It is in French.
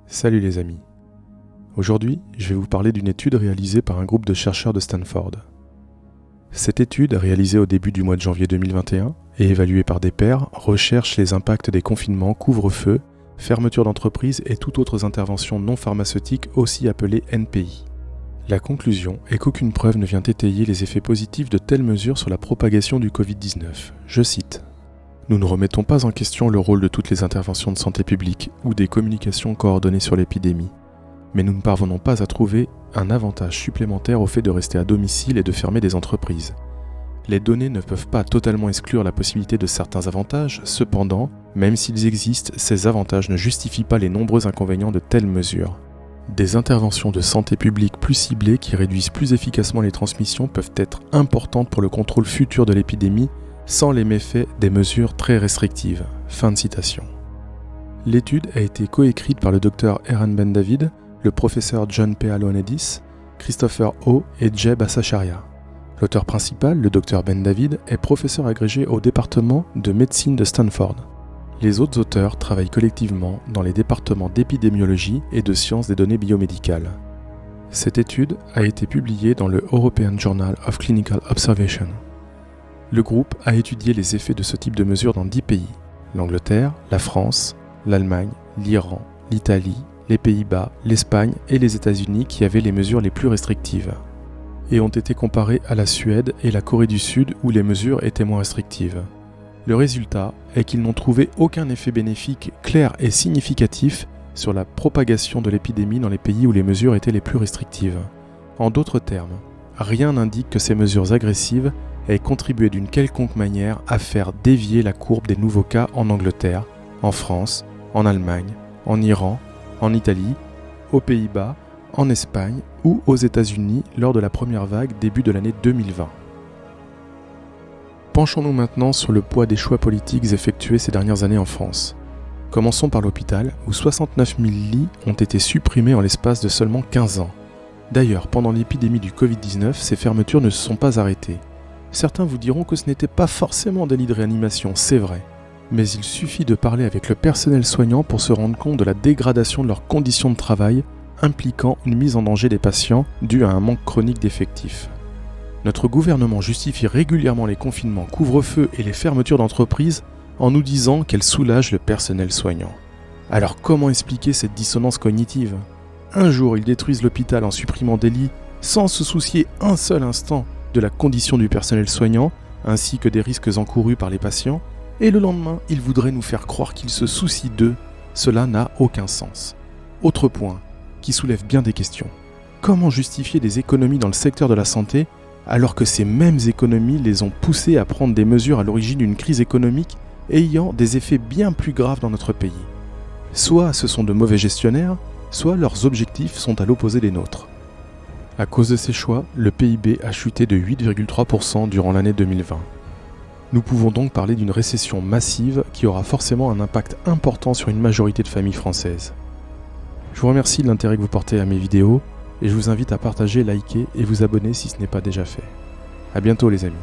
Salut les amis. Aujourd'hui, je vais vous parler d'une étude réalisée par un groupe de chercheurs de Stanford. Cette étude, réalisée au début du mois de janvier 2021 et évaluée par des pairs, recherche les impacts des confinements, couvre-feu, fermeture d'entreprises et toutes autres interventions non pharmaceutiques, aussi appelées NPI. La conclusion est qu'aucune preuve ne vient étayer les effets positifs de telles mesures sur la propagation du Covid-19. Je cite. Nous ne remettons pas en question le rôle de toutes les interventions de santé publique ou des communications coordonnées sur l'épidémie, mais nous ne parvenons pas à trouver un avantage supplémentaire au fait de rester à domicile et de fermer des entreprises. Les données ne peuvent pas totalement exclure la possibilité de certains avantages, cependant, même s'ils existent, ces avantages ne justifient pas les nombreux inconvénients de telles mesures. Des interventions de santé publique plus ciblées qui réduisent plus efficacement les transmissions peuvent être importantes pour le contrôle futur de l'épidémie sans les méfaits des mesures très restrictives. Fin de citation. L'étude a été coécrite par le Dr Eran Ben-David, le professeur John P. Aloanidis, Christopher Ho et Jay Bhattacharya. L'auteur principal, le Dr Ben-David, est professeur agrégé au département de médecine de Stanford. Les autres auteurs travaillent collectivement dans les départements d'épidémiologie et de sciences des données biomédicales. Cette étude a été publiée dans le European Journal of Clinical Observation. Le groupe a étudié les effets de ce type de mesures dans 10 pays, l'Angleterre, la France, l'Allemagne, l'Iran, l'Italie, les Pays-Bas, l'Espagne et les États-Unis qui avaient les mesures les plus restrictives, et ont été comparés à la Suède et la Corée du Sud où les mesures étaient moins restrictives. Le résultat est qu'ils n'ont trouvé aucun effet bénéfique clair et significatif sur la propagation de l'épidémie dans les pays où les mesures étaient les plus restrictives. En d'autres termes, rien n'indique que ces mesures agressives aient contribué d'une quelconque manière à faire dévier la courbe des nouveaux cas en Angleterre, en France, en Allemagne, en Iran, en Italie, aux Pays-Bas, en Espagne ou aux États-Unis lors de la première vague début de l'année 2020. Penchons-nous maintenant sur le poids des choix politiques effectués ces dernières années en France. Commençons par l'hôpital, où 69 000 lits ont été supprimés en l'espace de seulement 15 ans. D'ailleurs, pendant l'épidémie du Covid-19, ces fermetures ne se sont pas arrêtées. Certains vous diront que ce n'était pas forcément des lits de réanimation, c'est vrai. Mais il suffit de parler avec le personnel soignant pour se rendre compte de la dégradation de leurs conditions de travail, impliquant une mise en danger des patients due à un manque chronique d'effectifs. Notre gouvernement justifie régulièrement les confinements, couvre-feu et les fermetures d'entreprises en nous disant qu'elles soulagent le personnel soignant. Alors comment expliquer cette dissonance cognitive ? Un jour, ils détruisent l'hôpital en supprimant des lits sans se soucier un seul instant de la condition du personnel soignant ainsi que des risques encourus par les patients, et le lendemain, ils voudraient nous faire croire qu'ils se soucient d'eux. Cela n'a aucun sens. Autre point, qui soulève bien des questions. Comment justifier des économies dans le secteur de la santé alors que ces mêmes économies les ont poussés à prendre des mesures à l'origine d'une crise économique ayant des effets bien plus graves dans notre pays ? Soit ce sont de mauvais gestionnaires, soit leurs objectifs sont à l'opposé des nôtres. À cause de ces choix, le PIB a chuté de 8,3% durant l'année 2020. Nous pouvons donc parler d'une récession massive qui aura forcément un impact important sur une majorité de familles françaises. Je vous remercie de l'intérêt que vous portez à mes vidéos et je vous invite à partager, liker et vous abonner si ce n'est pas déjà fait. À bientôt les amis.